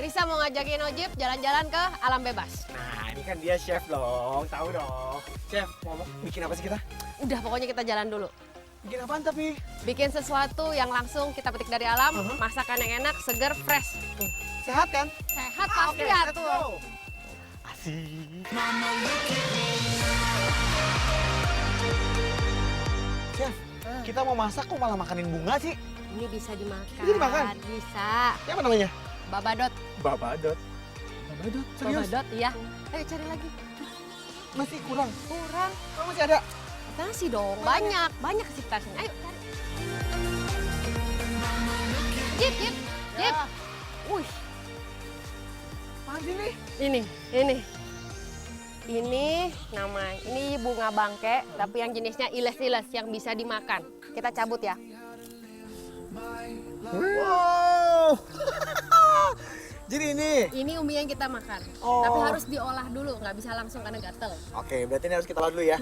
Risa mau ngajakin Ojib jalan-jalan ke alam bebas. Nah, ini kan dia chef dong, tahu dong. Chef, mau bikin apa sih kita? Udah, pokoknya kita jalan dulu. Bikin apaan tapi? Bikin sesuatu yang langsung kita petik dari alam, masakan yang enak, seger, fresh. Sehat kan? Sehat pasti Oke, ya let's tuh. go. Asik. Chef, kita mau masak kok malah makanin bunga sih? Ini bisa dimakan. Bisa dimakan? Bisa. Apa namanya? Babadot. Babadot. Babadot, serius? Babadot, iya. Ayo cari lagi. Masih kurang? Kurang. Oh, masih ada? Kasih dong, banyak. Banyak sih tasnya. Ayo cari. Jip, Jip, Jip. Wih, Apaan sih nih? ini namanya, ini bunga bangke, tapi yang jenisnya iles-iles yang bisa dimakan. Kita cabut ya. Wow. Jadi Ini umbi yang kita makan, Oh. tapi harus diolah dulu, nggak bisa langsung karena gatel. Oke, berarti ini harus kita olah dulu ya.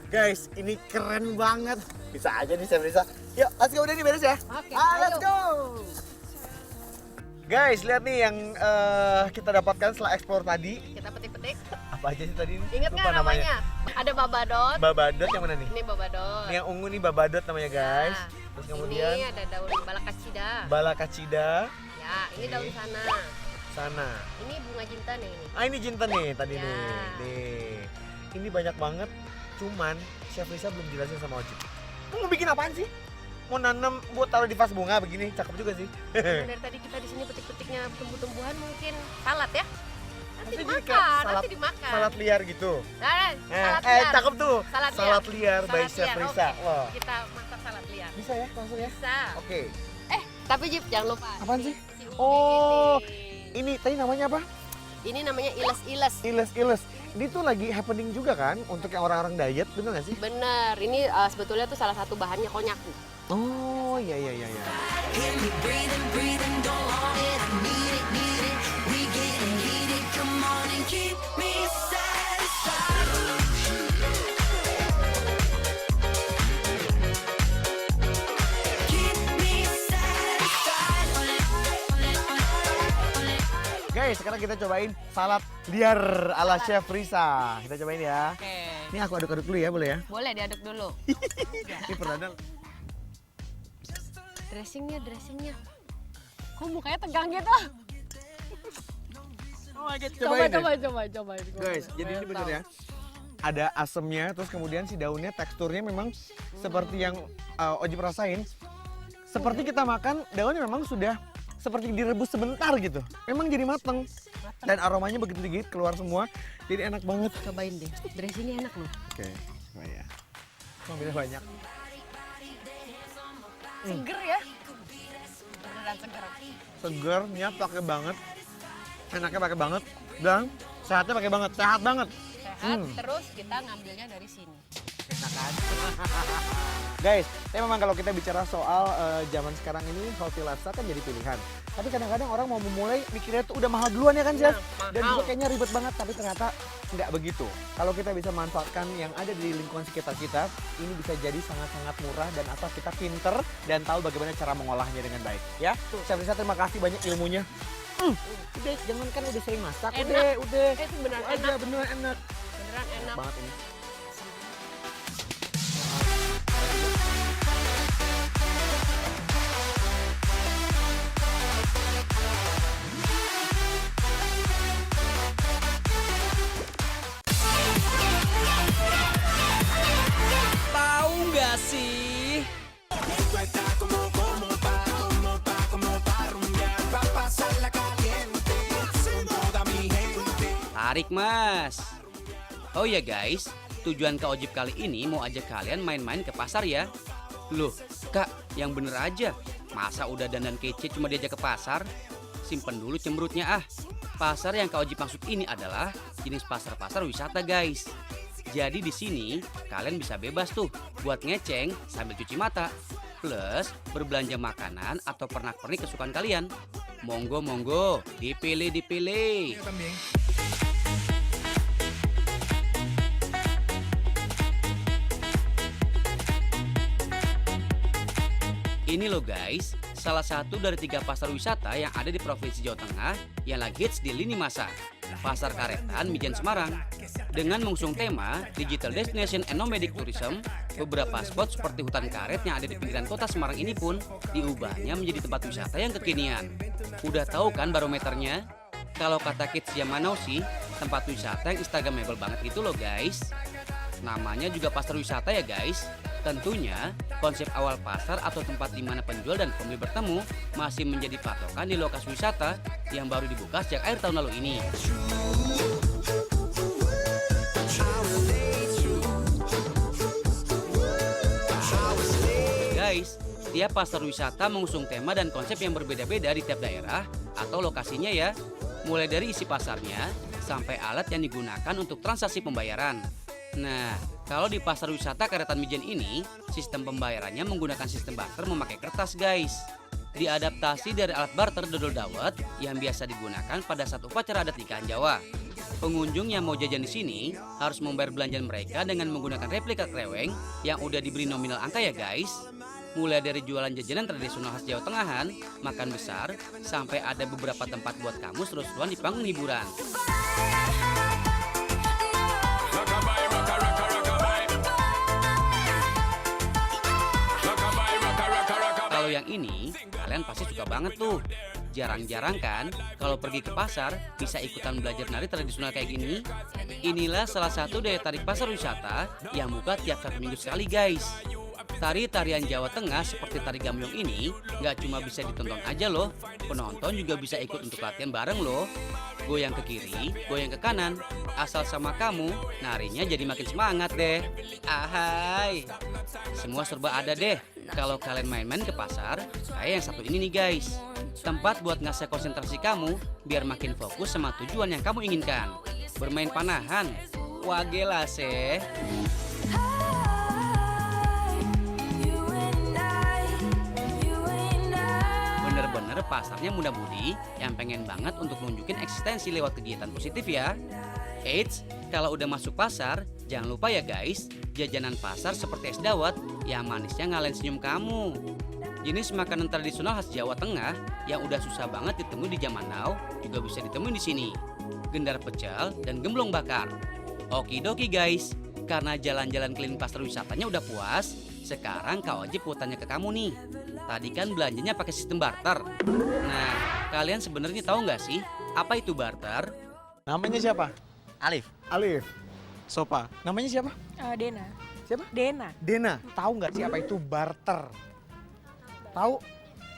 Guys, ini keren banget. Bisa aja nih Chef Risa. Yuk, let's go, udah nih beres ya. Oke, Let's ayo. go. Guys, lihat nih yang kita dapatkan setelah eksplor tadi. Kita petik-petik. Apa aja sih tadi? Ingat Lupa nggak namanya? Ada babadot. Babadot yang mana nih? Ini babadot. Ini yang ungu nih babadot namanya guys. Nah, Terus kemudian ini ada daun balakacida. balakacida Ya, ini Oke. daun sana. sana. Ini bunga jintan nih ini. Ah, ini jinten nih tadi Ya. nih. Ini banyak banget. Cuman Chef Risa belum jelasin sama Ojib. Mau bikin apaan sih? Mau nanam buat taruh di vas bunga begini, cakep juga sih. Dari tadi kita di sini petik-petiknya tumbuh-tumbuhan mungkin salad ya. Nanti Nanti jadi dimakan, kayak nanti dimakan. Salad liar gitu. Nah, salad Eh, liar. cakep tuh. Salad Salad liar by Salad Chef liar, Risa. oke. Wah. Kita masak salad liar. Bisa ya, langsung ya. Bisa. Oke. Tapi Jip, jangan lupa. Apaan si- sih? si umbi Oh. ini. Ini tadi namanya apa? Ini namanya iles-iles. Iles-iles. Ini tuh lagi happening juga kan untuk yang orang-orang diet, bener gak sih? Bener, ini sebetulnya tuh salah satu bahannya konyaku. Oh, iya iya iya iya. Guys, sekarang kita cobain salad liar ala Chef Risa. Kita cobain ya. Oke. Ini aku aduk-aduk dulu ya, boleh ya? Boleh diaduk dulu. Ini perdana. Dressingnya. Kok mukanya tegang gitu? Oh my God, Coba. Guys, jadi ini bener ya. Ada asemnya, terus kemudian si daunnya teksturnya memang seperti yang Ojib rasain. Seperti kita makan, daunnya memang sudah seperti direbus sebentar gitu. Memang jadi mateng. Dan aromanya begitu dikit keluar semua. Jadi enak banget. Cobain deh, dressingnya enak loh. Oke, coba ya. Ambilnya banyak. Seger ya? Beneran seger. Seger, niat pakai banget. Enaknya pakai banget. Dan sehatnya pakai banget. Sehat banget. Sehat, terus kita ngambilnya dari sini. Enak kan? Guys, tapi memang kalau kita bicara soal zaman sekarang ini healthy lifestyle kan jadi pilihan. Tapi kadang-kadang orang mau memulai mikirnya tuh udah mahal duluan ya kan, Chef? Nah, Dan mahal. juga kayaknya ribet banget, tapi ternyata nggak begitu. Kalau kita bisa manfaatkan yang ada di lingkungan sekitar kita, ini bisa jadi sangat-sangat murah dan asal kita pinter dan tahu bagaimana cara mengolahnya dengan baik. Ya, Chef Risa terima kasih banyak ilmunya. Udah, jangan kan udah sering masak, Enak. udah. Itu beneran Aja, enak. beneran enak. Beneran enak. Banget ini. Tahu nggak sih? Tarik mas. Oh ya guys, tujuan Kak Ojib kali ini mau ajak kalian main-main ke pasar ya. Loh, Kak, yang bener aja. Masa udah dandan kece cuma diajak ke pasar? Simpen dulu cemberutnya ah. Pasar yang Kak Ojib maksud ini adalah jenis pasar-pasar wisata guys. Jadi di sini kalian bisa bebas tuh buat ngeceng sambil cuci mata. Plus berbelanja makanan atau pernak-pernik kesukaan kalian. Monggo, dipilih. Ini loh guys, salah satu dari 3 pasar wisata yang ada di Provinsi Jawa Tengah yang lagi hits di lini masa, Pasar Karetan Mijen Semarang. Dengan mengusung tema Digital Destination and Nomadic Tourism, beberapa spot seperti hutan karet yang ada di pinggiran kota Semarang ini pun diubahnya menjadi tempat wisata yang kekinian. Udah tahu kan barometernya? Kalau kata kids zaman now sih, tempat wisata yang instagramable banget gitu loh guys. Namanya juga pasar wisata ya guys. Tentunya konsep awal pasar atau tempat di mana penjual dan pembeli bertemu masih menjadi patokan di lokasi wisata yang baru dibuka sejak akhir tahun lalu ini. Guys, tiap pasar wisata mengusung tema dan konsep yang berbeda-beda di tiap daerah atau lokasinya ya. Mulai dari isi pasarnya sampai alat yang digunakan untuk transaksi pembayaran. Nah, kalau di pasar wisata Karetan Mijen ini, sistem pembayarannya menggunakan sistem barter memakai kertas guys. Diadaptasi dari alat barter dodol dawet yang biasa digunakan pada saat upacara adat nikahan Jawa. Pengunjung yang mau jajan di sini harus membayar belanjaan mereka dengan menggunakan replika kreweng yang udah diberi nominal angka ya guys. Mulai dari jualan jajanan tradisional khas Jawa Tengahan, makan besar, sampai ada beberapa tempat buat kamu seru-seruan di panggung hiburan. Kalau yang ini, kalian pasti suka banget tuh. Jarang-jarang kan kalau pergi ke pasar bisa ikutan belajar nari tradisional kayak gini. Inilah salah satu daya tarik pasar wisata yang buka tiap 1 minggu sekali guys. Tari-tarian Jawa Tengah seperti tari gambyong ini nggak cuma bisa ditonton aja loh, penonton juga bisa ikut untuk latihan bareng loh. Goyang ke kiri, goyang ke kanan, asal sama kamu, narinya jadi makin semangat deh. Ahai, semua serba ada deh. Kalau kalian main-main ke pasar, kayak yang satu ini nih guys. Tempat buat ngasih konsentrasi kamu, biar makin fokus sama tujuan yang kamu inginkan. Bermain panahan, wagela seh. Bener-bener pasarnya muda-mudi yang pengen banget untuk nunjukin eksistensi lewat kegiatan positif ya. Eits, kalau udah masuk pasar, jangan lupa ya guys, jajanan pasar seperti es dawet yang manisnya ngalahin senyum kamu. Jenis makanan tradisional khas Jawa Tengah yang udah susah banget ditemui di zaman now juga bisa ditemui di sini. Gendar pecel dan gemblong bakar. Okidoki guys, karena jalan-jalan keliling pasar wisatanya udah puas, sekarang Kak Ojip mau tanya ke kamu nih. Tadi kan belanjanya pakai sistem barter. Nah, kalian sebenarnya tahu nggak sih apa itu barter? Namanya siapa? Alif. Alif. Sopa. Namanya siapa? Dena. Siapa? Dena. Dena. Tahu nggak sih apa itu barter? Tahu?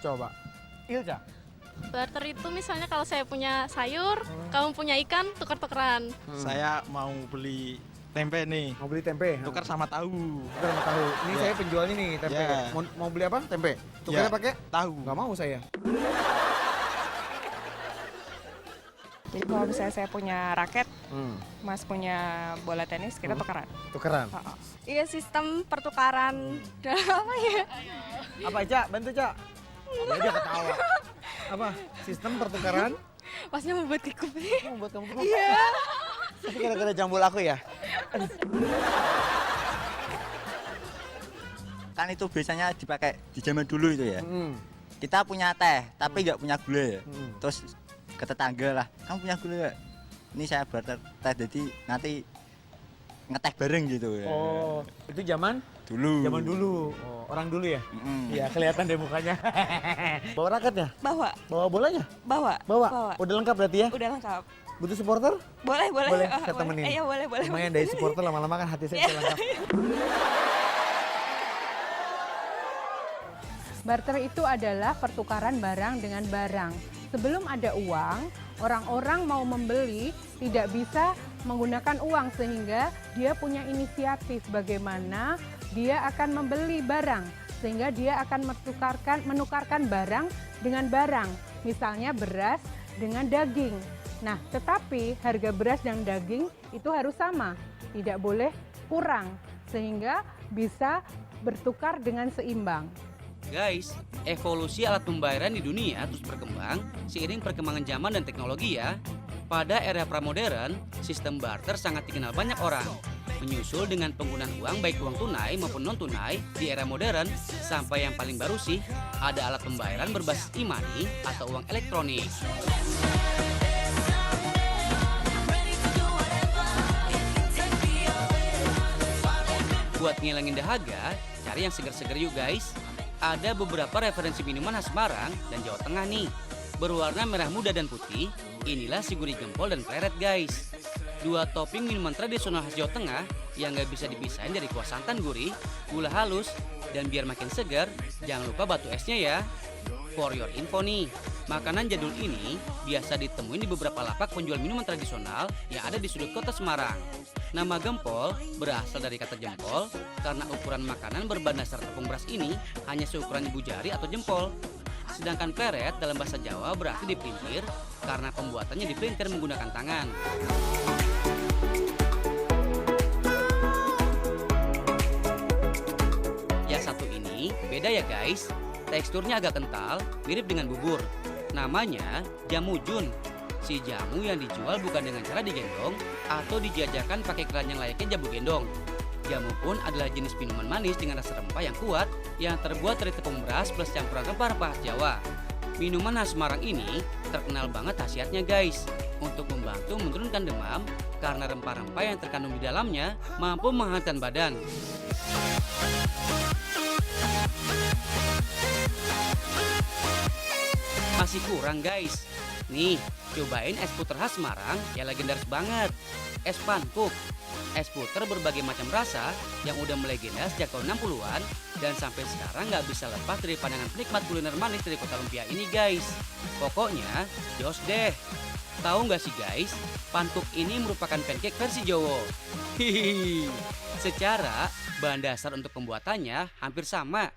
Coba. Ilca. Barter itu misalnya kalau saya punya sayur, kamu punya ikan, tuker-tukeran. Saya mau beli tempe nih. Mau beli tempe? Tukar sama tahu. Tukar sama tahu. Ini Ya. saya penjualnya nih tempe. Ya. Mau beli apa? Tempe. Tukarnya Ya. pakai? Tahu. Nggak mau saya. Jadi kalau misalnya saya punya raket, Mas punya bola tenis, kita tukeran. Tukeran. Iya, sistem pertukaran apa ya? Apa Ca? Bantu Ca. Dia ketawa. Apa? Sistem pertukaran? Pasnya mau buat kikup. Mau buat kamu tuh. Iya. Tapi gara-gara jambul aku ya. Kan itu biasanya dipakai di zaman dulu itu ya. Kita punya teh, tapi nggak punya gula ya. Terus ke tetangga lah, kamu punya gula nggak? Ini saya barter teh, jadi nanti ngeteh bareng gitu ya. Oh, itu zaman Dulu. zaman dulu. Oh, orang dulu ya? Mm-mm. Iya, kelihatan deh mukanya. Bawa raketnya? Bawa, Bawa bolanya? bawa. Bawa. Bawa. Udah lengkap berarti ya? Udah lengkap. Butuh supporter? Boleh, boleh. Boleh, Oh, saya temenin. Iya, boleh, boleh. Lumayan dari supporter lama-lama kan hati saya bisa lengkap. Barter itu adalah pertukaran barang dengan barang. Sebelum ada uang, orang-orang mau membeli tidak bisa menggunakan uang sehingga dia punya inisiatif bagaimana dia akan membeli barang sehingga dia akan menukarkan barang dengan barang. Misalnya beras dengan daging. Nah, tetapi harga beras dan daging itu harus sama, tidak boleh kurang sehingga bisa bertukar dengan seimbang. Guys, evolusi alat pembayaran di dunia terus berkembang seiring perkembangan zaman dan teknologi ya. Pada era pramodern, sistem barter sangat dikenal banyak orang. Menyusul dengan penggunaan uang baik uang tunai maupun non tunai di era modern, sampai yang paling baru sih ada alat pembayaran berbasis e-money atau uang elektronik. Buat ngilangin dahaga, cari yang seger-seger yuk guys. Ada beberapa referensi minuman khas Semarang dan Jawa Tengah nih. Berwarna merah muda dan putih, inilah si gurih gempol dan pleret guys. Dua topping minuman tradisional khas Jawa Tengah yang gak bisa dipisahin dari kuah santan gurih, gula halus, dan biar makin segar, jangan lupa batu esnya ya. For your info nih, makanan jadul ini biasa ditemuin di beberapa lapak penjual minuman tradisional yang ada di sudut kota Semarang. Nama gempol berasal dari kata jempol karena ukuran makanan berbahan dasar tepung beras ini hanya seukuran ibu jari atau jempol. Sedangkan pleret dalam bahasa Jawa berarti dipelintir karena pembuatannya dipelintir menggunakan tangan. Yang satu ini beda ya guys, teksturnya agak kental, mirip dengan bubur. Namanya jamu jun. Si jamu yang dijual bukan dengan cara digendong atau dijajakan pakai keranjang layaknya jamu gendong. Jamu pun adalah jenis minuman manis dengan rasa rempah yang kuat yang terbuat dari tepung beras plus campuran rempah-rempah Jawa. Minuman khas Semarang ini terkenal banget khasiatnya guys untuk membantu menurunkan demam karena rempah-rempah yang terkandung di dalamnya mampu menghangatkan badan. Masih kurang guys. Nih, cobain es puter khas Semarang yang legendaris banget. Es pankuk. Es puter berbagai macam rasa yang udah melegenda sejak tahun 60-an dan sampai sekarang nggak bisa lepas dari pandangan penikmat kuliner manis dari kota lumpia ini guys. Pokoknya, jos deh. Tahu nggak sih guys, pankuk ini merupakan pancake versi Jawa. Hihihi. Secara bahan dasar untuk pembuatannya hampir sama.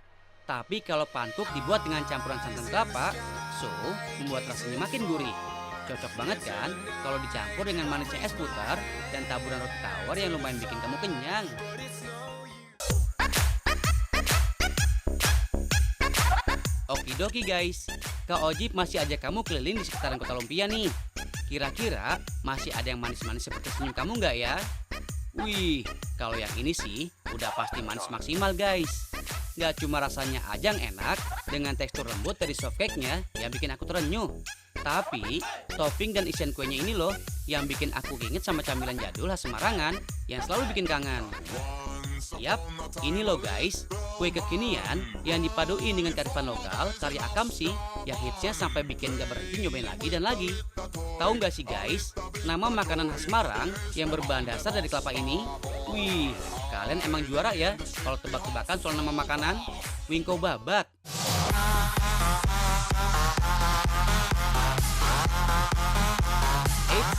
Tapi kalau pankuk dibuat dengan campuran santan kelapa, membuat rasanya makin gurih. Cocok banget kan kalau dicampur dengan manisnya es putar dan taburan roti tawar yang lumayan bikin kamu kenyang. Okidoki guys, Kak Ojib masih ajak kamu keliling di sekitaran kota lumpia nih. Kira-kira masih ada yang manis-manis seperti senyum kamu nggak ya? Wih, kalau yang ini sih udah pasti manis maksimal guys. Gak cuma rasanya aja yang enak dengan tekstur lembut dari soft cake-nya yang bikin aku terenyuh. Tapi topping dan isian kuenya ini loh yang bikin aku inget sama camilan jadul khas Semarangan yang selalu bikin kangen. Yap, ini loh guys, kue kekinian yang dipaduin dengan kearifan lokal karya Akamsi yang hitsnya sampai bikin gak berhenti nyobain lagi dan lagi. Tahu gak sih guys, nama makanan khas Semarang yang berbahan dasar dari kelapa ini? Wih, kalian emang juara ya kalau tebak-tebakan soal nama makanan. Wingko babat. Eits,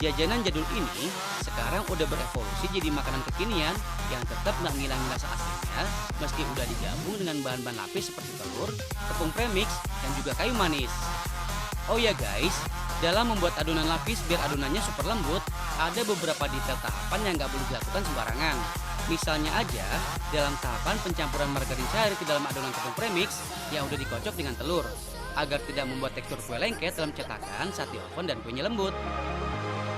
jajanan jadul ini sekarang udah berevolusi jadi makanan kekinian yang tetap nggak ngilangin rasa aslinya meski udah digabung dengan bahan-bahan lapis seperti telur, tepung premix, dan juga kayu manis. Oh ya guys, dalam membuat adonan lapis biar adonannya super lembut, ada beberapa detail tahapan yang nggak boleh dilakukan sembarangan. Misalnya aja, dalam tahapan pencampuran margarin cair ke dalam adonan tepung premix yang udah dikocok dengan telur, agar tidak membuat tekstur kue lengket dalam cetakan saat di oven dan kuenya lembut.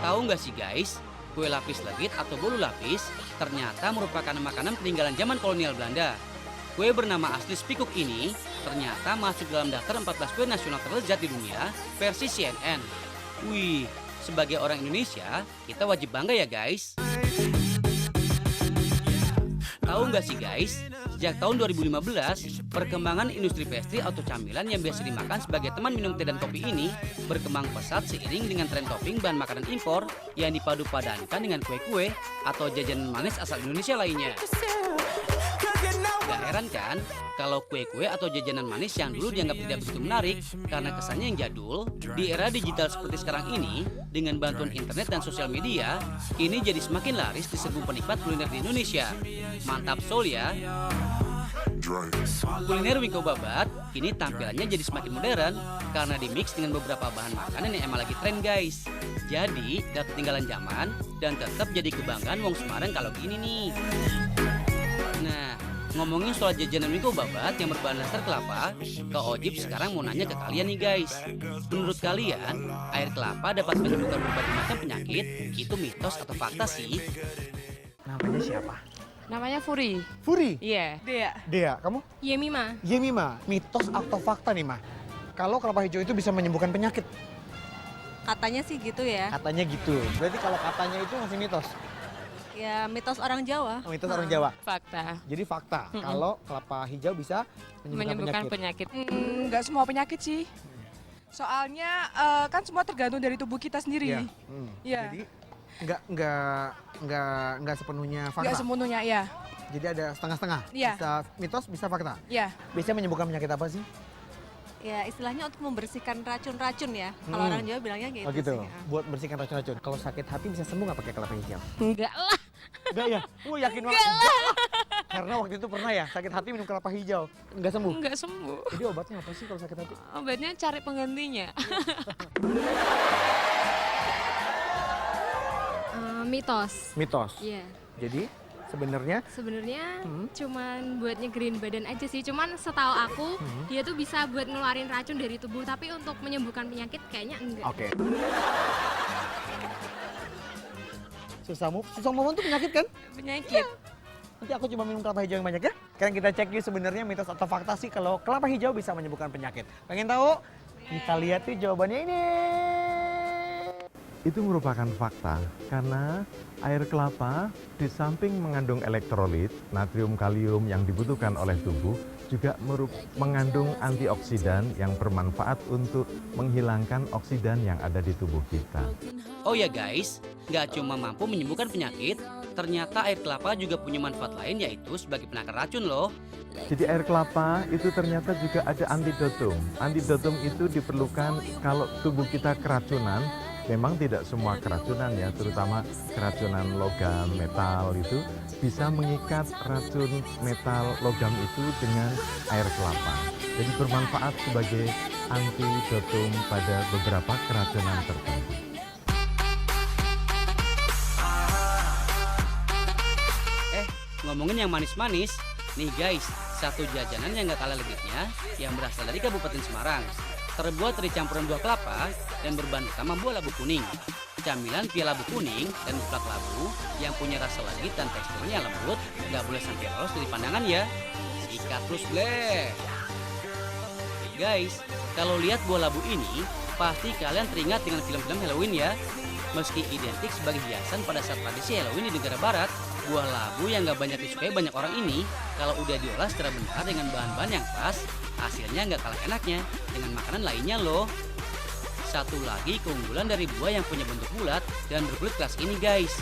Tahu nggak sih guys, kue lapis legit atau bolu lapis ternyata merupakan makanan peninggalan zaman kolonial Belanda. Kue bernama asli spikuk ini ternyata masuk dalam daftar 14 kue nasional terlezat di dunia versi CNN. Wih, sebagai orang Indonesia, kita wajib bangga ya guys. Tahu nggak sih guys, sejak tahun 2015, perkembangan industri pastry atau camilan yang biasa dimakan sebagai teman minum teh dan kopi ini berkembang pesat seiring dengan tren topping bahan makanan impor yang dipadu-padankan dengan kue-kue atau jajanan manis asal Indonesia lainnya. Gak heran kan, kalau kue-kue atau jajanan manis yang dulu dianggap tidak begitu menarik karena kesannya yang jadul, di era digital seperti sekarang ini, dengan bantuan internet dan sosial media, kini jadi semakin laris di serbu penikmat kuliner di Indonesia. Mantap Sol ya! Kuliner Wingko babat kini tampilannya jadi semakin modern karena dimix dengan beberapa bahan makanan yang emang lagi tren guys. Jadi gak ketinggalan zaman dan tetap jadi kebanggaan wong Semarang kalau gini nih. Nah, ngomongin soal jajanan Wingko babat yang berbahan dasar kelapa, Kak Ojib sekarang mau nanya ke kalian nih guys. Menurut kalian, air kelapa dapat menyembuhkan berbagai macam penyakit? Itu mitos atau fakta sih? Namanya siapa? Namanya Furi. Furi. Iya. Dea. Dea, kamu? Yemima. Yemima, mitos atau fakta nih, Ma? Kalau kelapa hijau itu bisa menyembuhkan penyakit. Katanya sih gitu ya. Katanya gitu. Berarti kalau katanya itu masih mitos. Ya mitos orang Jawa. Oh, mitos orang Jawa. Fakta. Jadi fakta kalau kelapa hijau bisa menyembuhkan penyakit. Nggak semua penyakit sih. Soalnya kan semua tergantung dari tubuh kita sendiri. Iya. Iya. Jadi nggak sepenuhnya fakta. Nggak sepenuhnya, ya. Jadi ada setengah-setengah. Iya. Bisa mitos, bisa fakta. Iya. Biasanya menyembuhkan penyakit apa sih? Ya istilahnya untuk membersihkan racun-racun ya. Kalau orang Jawa bilangnya gitu, Oh gitu. sih. Buat bersihkan racun-racun. Kalau sakit hati bisa sembuh nggak pakai kelapa hijau? Enggak lah. Enggak ya? Yakin banget. Enggak lah. Karena waktu itu pernah ya sakit hati minum kelapa hijau. Enggak sembuh. Nggak sembuh. Jadi obatnya apa sih kalau sakit hati? Obatnya cari penggantinya. Mitos. Mitos. Iya. Jadi sebenarnya Sebenarnya cuman buat nyegerin badan aja sih. Cuman setahu aku dia tuh bisa buat ngeluarin racun dari tubuh. Tapi untuk menyembuhkan penyakit kayaknya enggak. oke. Susah move tuh penyakit kan? Penyakit. Nanti aku coba minum kelapa hijau yang banyak ya. Sekarang kita cek yuk sebenarnya mitos atau fakta sih kalau kelapa hijau bisa menyembuhkan penyakit. Pengen tahu? Kita lihat tuh jawabannya ini. Itu merupakan fakta karena air kelapa di samping mengandung elektrolit, natrium kalium yang dibutuhkan oleh tubuh, juga mengandung antioksidan yang bermanfaat untuk menghilangkan oksidan yang ada di tubuh kita. Oh ya guys, nggak cuma mampu menyembuhkan penyakit, ternyata air kelapa juga punya manfaat lain yaitu sebagai penakar racun loh. Jadi air kelapa itu ternyata juga ada antidotum. Antidotum itu diperlukan kalau tubuh kita keracunan. Memang tidak semua keracunan ya, terutama keracunan logam, metal itu bisa mengikat racun metal logam itu dengan air kelapa. Jadi bermanfaat sebagai antidotum pada beberapa keracunan tertentu. Ngomongin yang manis-manis, nih guys, satu jajanan yang gak kalah legitnya yang berasal dari Kabupaten Semarang. Terbuat dari campuran buah kelapa dan berbahan utama buah labu kuning. Camilan pia labu kuning dan geplak labu yang punya rasa legit dan teksturnya lembut, gak boleh sampai lolos dari pandangan ya. Sikat terus bleh. Guys, kalau lihat buah labu ini, pasti kalian teringat dengan film-film Halloween ya. Meski identik sebagai hiasan pada saat tradisi Halloween di negara barat, buah labu yang gak banyak disukai banyak orang ini, kalau udah diolah secara benar dengan bahan-bahan yang pas, hasilnya nggak kalah enaknya dengan makanan lainnya loh. Satu lagi keunggulan dari buah yang punya bentuk bulat dan berkulit keras ini guys.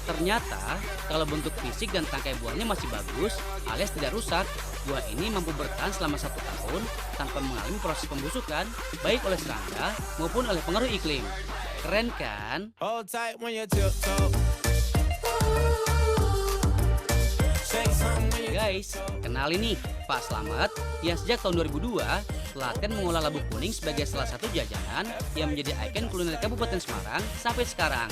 Ternyata kalau bentuk fisik dan tangkai buahnya masih bagus alias tidak rusak, buah ini mampu bertahan selama 1 tahun tanpa mengalami proses pembusukan baik oleh serangga maupun oleh pengaruh iklim. Keren kan? Guys, kenalin nih Pak Slamet yang sejak tahun 2002 telaten mengolah labu kuning sebagai salah satu jajanan yang menjadi ikon kuliner Kabupaten Semarang sampai sekarang.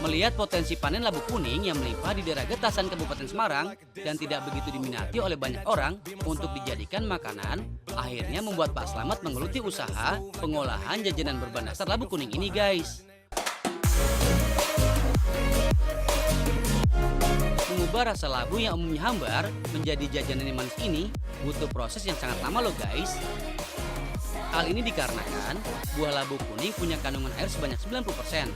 Melihat potensi panen labu kuning yang melimpah di daerah Getasan Kabupaten Semarang dan tidak begitu diminati oleh banyak orang untuk dijadikan makanan, akhirnya membuat Pak Slamet menggeluti usaha pengolahan jajanan berbahan dasar labu kuning ini guys. Mengubah rasa labu yang umumnya hambar menjadi jajanan yang manis ini butuh proses yang sangat lama loh guys. Hal ini dikarenakan buah labu kuning punya kandungan air sebanyak 90%.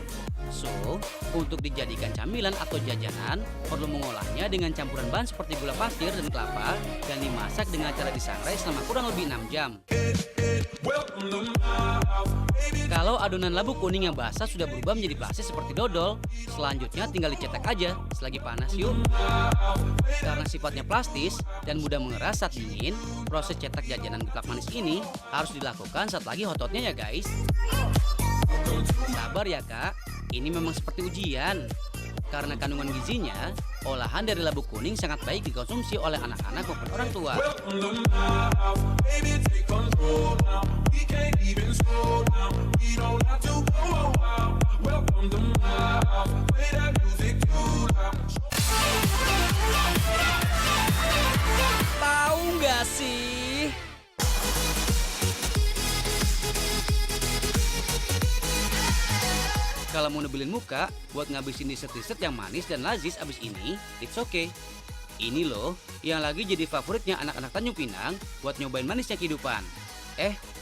So, untuk dijadikan camilan atau jajanan perlu mengolahnya dengan campuran bahan seperti gula pasir dan kelapa dan dimasak dengan cara disangrai selama kurang lebih 6 jam. Kalau adonan labu kuning yang basah sudah berubah menjadi plastik seperti dodol, selanjutnya tinggal dicetak aja selagi panas yuk. Karena sifatnya plastis dan mudah mengeras saat dingin, proses cetak jajanan geplak manis ini harus dilakukan saat lagi hototnya ya guys. Sabar ya kak, ini memang seperti ujian. Karena kandungan gizinya, olahan dari labu kuning sangat baik dikonsumsi oleh anak-anak maupun orang tua. Tahu nggak sih? Kalau nggak mau nebelin muka buat ngabisin dessert-dessert yang manis dan lazis abis ini, it's okay. Ini loh yang lagi jadi favoritnya anak-anak Tanjung Pinang buat nyobain manisnya kehidupan.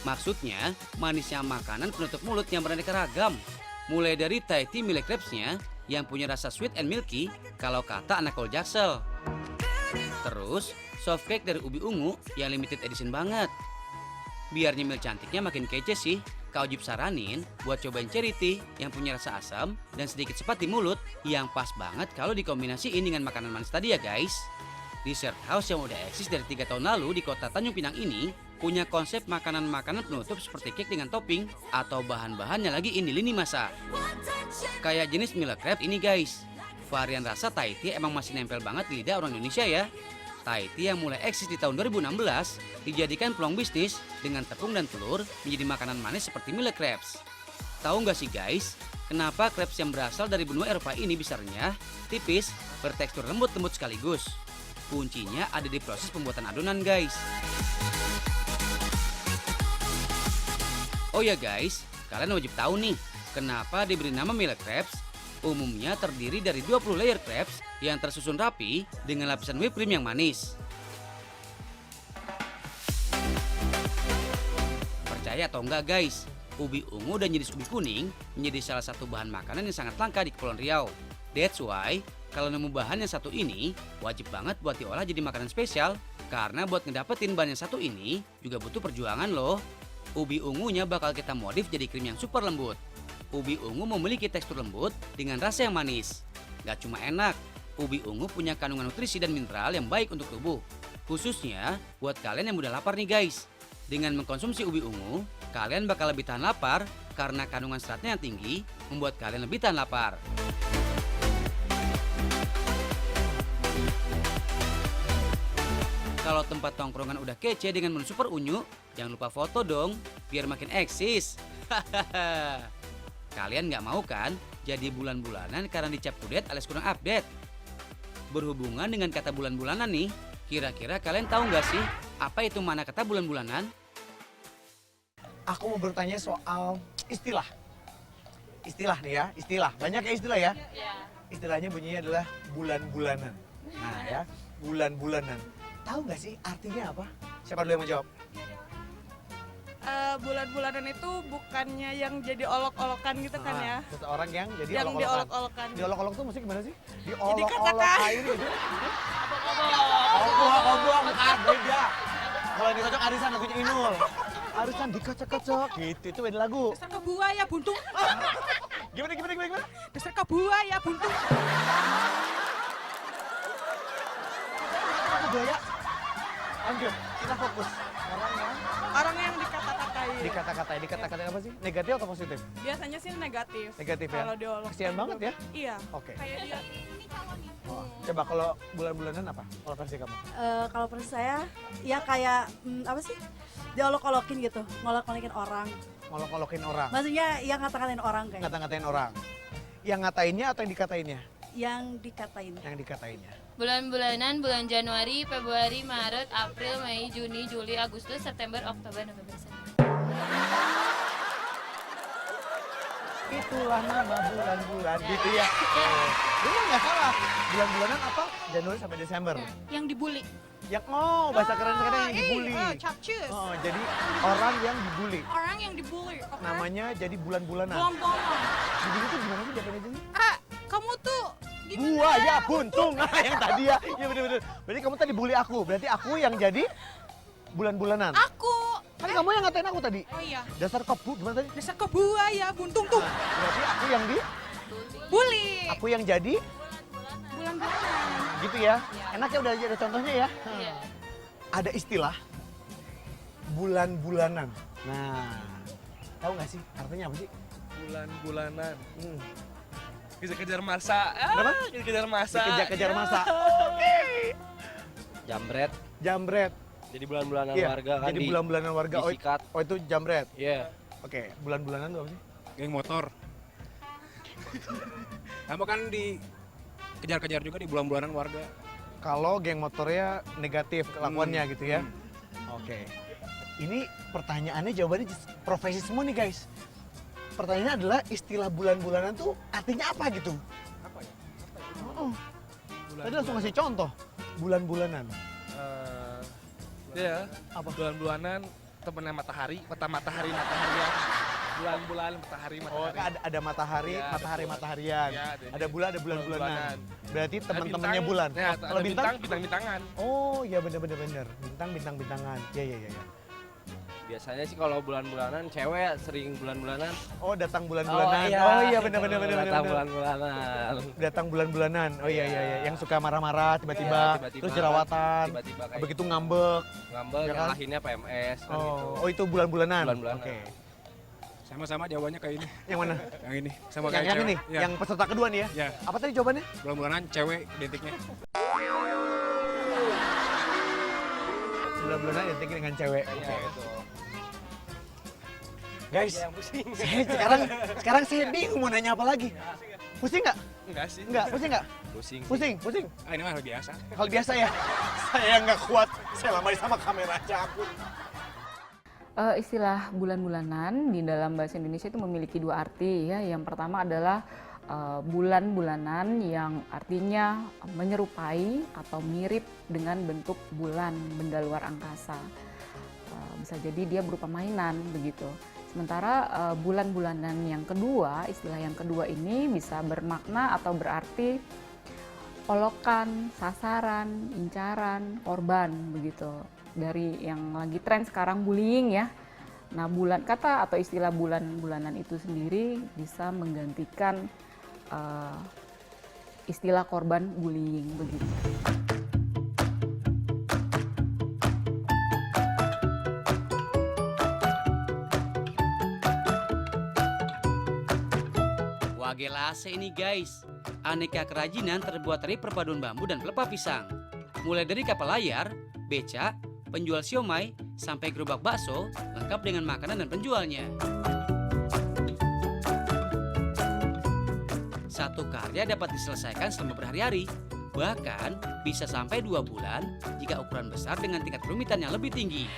Maksudnya manisnya makanan penutup mulut yang beraneka ragam. Mulai dari Thai tea milk crepes-nya yang punya rasa sweet and milky kalau kata anak Old Jaksel. Terus soft cake dari ubi ungu yang limited edition banget. Biar nyemil cantiknya makin kece sih, Kak Ojib saranin buat cobain cherry tea yang punya rasa asam dan sedikit sepat di mulut yang pas banget kalau dikombinasiin dengan makanan manis tadi ya guys. Dessert house yang udah eksis dari 3 tahun lalu di kota Tanjung Pinang ini punya konsep makanan-makanan penutup seperti cake dengan topping atau bahan-bahannya lagi ini lini masa. Kayak jenis milk crepe ini guys. Varian rasa Thai tea emang masih nempel banget di lidah orang Indonesia ya. Thai tea yang mulai eksis di tahun 2016 dijadikan peluang bisnis dengan tepung dan telur menjadi makanan manis seperti milk crepes. Tahu nggak sih guys, kenapa crepes yang berasal dari benua Eropa ini bisa renyah, tipis, bertekstur lembut-lembut sekaligus? Kuncinya ada di proses pembuatan adonan guys. Oh ya guys, kalian wajib tahu nih, kenapa diberi nama milk crepes? Umumnya terdiri dari 20 layer crepes yang tersusun rapi dengan lapisan whipped cream yang manis. Percaya atau enggak guys, ubi ungu dan jenis ubi kuning menjadi salah satu bahan makanan yang sangat langka di Kepulauan Riau. That's why, kalau nemu bahan yang satu ini, wajib banget buat diolah jadi makanan spesial. Karena buat ngedapetin bahan yang satu ini, juga butuh perjuangan loh. Ubi ungunya bakal kita modif jadi krim yang super lembut. Ubi ungu memiliki tekstur lembut dengan rasa yang manis. Gak cuma enak, ubi ungu punya kandungan nutrisi dan mineral yang baik untuk tubuh. Khususnya buat kalian yang mudah lapar nih guys. Dengan mengkonsumsi ubi ungu, kalian bakal lebih tahan lapar karena kandungan seratnya yang tinggi membuat kalian lebih tahan lapar. Kalau tempat tongkrongan udah kece dengan menu super unyu, jangan lupa foto dong, biar makin eksis. Kalian nggak mau kan jadi bulan-bulanan karena dicap kudet alias kurang update? Berhubungan dengan kata bulan-bulanan nih, kira-kira kalian tahu nggak sih apa itu mana kata bulan-bulanan? Aku mau bertanya soal istilah. Istilah nih ya, istilah. Banyak ya istilah ya? Istilahnya bunyinya adalah bulan-bulanan. Nah ya, bulan-bulanan. Tahu nggak sih artinya apa? Siapa dulu yang menjawab? Bulan-bulanan itu bukannya yang jadi olok-olokan gitu kan ya? Seseorang yang jadi Yang olok-olokan. diolok-olokan. Diolok-olok tuh maksudnya gimana sih? Jadi Diolok-olok kata-kata. air gitu. Obong, beda. Kalau dikocok arisan lagunya Inul. Arisan dikocok-kocok gitu, itu beda lagu. Dasar kebuaya buntung. Gimana? Dasar kebuaya buntung. Budaya. Lanjut, kita fokus. Orang yang dikata-katain. Dikata-katain apa sih? Negatif atau positif? Biasanya sih negatif. Negatif ya? Kalau diolok. Kasihan banget ya? Iya. Oke. Kayak dia. Coba kalau bulan-bulanan apa? Kalau versi kamu? Kalau versi saya, ya kayak apa sih? Diolok-olokin gitu, ngolok-ngolokin orang. Ngolok-ngolokin orang. Maksudnya yang ngata-ngatain orang kayak. Ngata-ngatain orang. Yang ngatainnya atau yang dikatainnya? Yang dikatain. Yang dikatainnya. Bulan-bulanan, bulan Januari, Februari, Maret, April, Mei, Juni, Juli, Agustus, September, Oktober, November, Desember. Itulah nama bulan-bulan gitu ya. Bener nggak salah. Bulan-bulanan apa? Januari sampai Desember. Yang dibully. Yang bahasa keren sekarang yang dibully. Capcus. Jadi orang yang dibully. Orang yang dibully. Oke. Namanya jadi bulan-bulanan. Bulan-bulanan. Dibully itu gimana sih definisinya? Kamu tuh Gua ya buntung. Nah, yang tadi ya. Iya bener-bener. Berarti kamu tadi bully aku. Berarti aku yang jadi bulan-bulanan. Aku. Kan kamu yang ngatain aku tadi. Oh iya. Dasar kebu gimana tadi? Dasar kebuaya buntung tuh. Berarti aku yang di Bully. aku yang jadi Bulan-bulanan. gitu ya. Enak ya udah ada contohnya ya. Ada istilah bulan-bulanan. Nah, tahu nggak sih artinya apa sih? Bulan-bulanan. Kejar-kejar masa. Kenapa? Kejar masa. Dikejar-kejar masa. Jambret. Jambret. Jadi bulan-bulanan Iya, warga kan jadi bulan-bulanan warga. disikat. Oh itu jambret. Iya. Oke, bulan-bulanan itu apa sih? Geng motor. Kamu kan dikejar-kejar juga di bulan-bulanan warga. Kalau geng motornya negatif kelakuannya gitu ya. Oke. Ini pertanyaannya jawabannya profesi semua nih guys. pertanyaannya adalah istilah bulan-bulanan tuh artinya apa gitu? Apa ya? Tadi langsung ngasih contoh bulan-bulanan. Ya, Apa? bulan-bulanan temennya matahari, mataharian. Bulan-bulan, matahari. Oh, ada matahari, Ya, mataharian. Ya, ada bulan, ada bulan-bulanan. Berarti Ada teman-temannya bintang, bulan. Ya, Kalau ada bintang? bintang-bintangan. Oh, ya bener. Bintang-bintangan. Ya. Biasanya sih kalau bulan-bulanan cewek sering bulan-bulanan. Oh, datang bulan-bulanan. Oh iya bener. Datang bulan-bulanan. Datang bulan-bulanan. Oh iya. Yang suka marah-marah tiba-tiba, Tiba-tiba, terus jerawatan. tiba-tiba kayak Begitu ngambek. ngambek, Ya yang kan? lahirnya PMS kan gitu. Oh itu bulan-bulanan. Bulan-bulanan. Oke. Sama-sama jawabannya kayak ini. Yang mana? Yang ini. Sama kayak Yang cewek. ini, Ya. yang peserta kedua nih ya. Ya. Apa tadi jawabannya? Bulan-bulanan cewek identiknya. Bulan-bulanan identik dengan cewek. Iya, gitu. Guys, Yang pusing. sekarang saya bingung mau nanya apa lagi. Pusing nggak? Enggak sih. Nggak, pusing nggak? Pusing. Pusing. Ah, ini mah hal biasa. Hal biasa ya. Saya nggak kuat. Saya lama sama kamera aja aku. Istilah bulan-bulanan di dalam bahasa Indonesia itu memiliki dua arti ya. Yang pertama adalah bulan-bulanan yang artinya menyerupai atau mirip dengan bentuk bulan, benda luar angkasa. Bisa jadi dia berupa mainan begitu. Sementara bulan-bulanan yang kedua, istilah yang kedua ini bisa bermakna atau berarti olokan, sasaran, incaran, korban begitu. Dari yang lagi tren sekarang bullying ya. Nah, kata atau istilah bulan-bulanan itu sendiri bisa menggantikan istilah korban bullying begitu. Wagelase ini guys, aneka kerajinan terbuat dari perpaduan bambu dan pelepah pisang. Mulai dari kapal layar, beca, penjual siomay, sampai gerobak bakso, lengkap dengan makanan dan penjualnya. Satu karya dapat diselesaikan selama berhari-hari, bahkan bisa sampai 2 bulan jika ukuran besar dengan tingkat kerumitan yang lebih tinggi.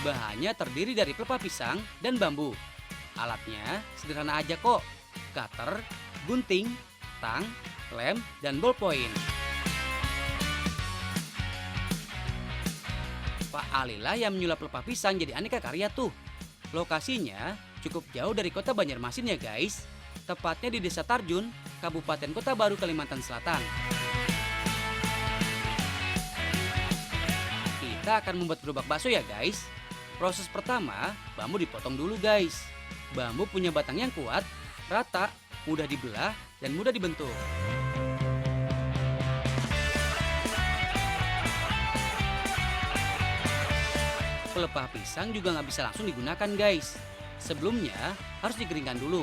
Bahannya terdiri dari pelepah pisang dan bambu. Alatnya sederhana aja kok, cutter, gunting, tang, lem, dan ballpoint. Pak Alilah yang menyulap pelepah pisang jadi aneka karya tuh. Lokasinya cukup jauh dari kota Banjarmasin ya guys. Tepatnya di Desa Tarjun, Kabupaten Kota Baru, Kalimantan Selatan. Kita akan membuat gerobak bakso ya guys. Proses pertama, bambu dipotong dulu guys. Bambu punya batang yang kuat, rata, mudah dibelah, dan mudah dibentuk. Pelepah pisang juga nggak bisa langsung digunakan guys. Sebelumnya harus dikeringkan dulu.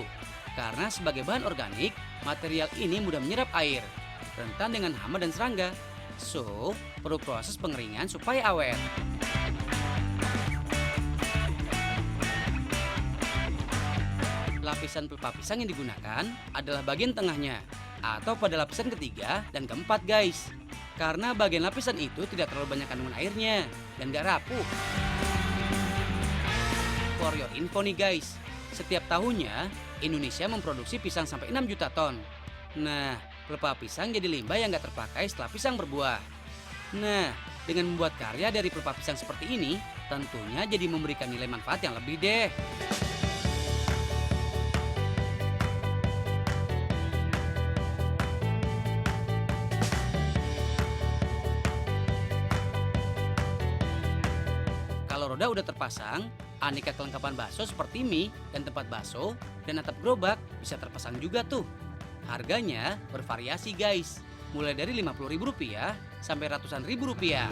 Karena sebagai bahan organik, material ini mudah menyerap air, rentan dengan hama dan serangga. So, perlu proses pengeringan supaya awet. Lapisan pelepah pisang yang digunakan adalah bagian tengahnya, atau pada lapisan ketiga dan keempat guys. Karena bagian lapisan itu tidak terlalu banyak kandungan airnya dan gak rapuh. For your info nih guys, setiap tahunnya Indonesia memproduksi pisang sampai 6 juta ton. Nah, pelepah pisang jadi limbah yang gak terpakai setelah pisang berbuah. Nah, dengan membuat karya dari pelepah pisang seperti ini, tentunya jadi memberikan nilai manfaat yang lebih deh. Kalau roda udah terpasang, aneka kelengkapan bakso seperti mie dan tempat bakso dan atap gerobak bisa terpasang juga tuh. Harganya bervariasi guys, mulai dari Rp50.000 sampai ratusan ribu rupiah.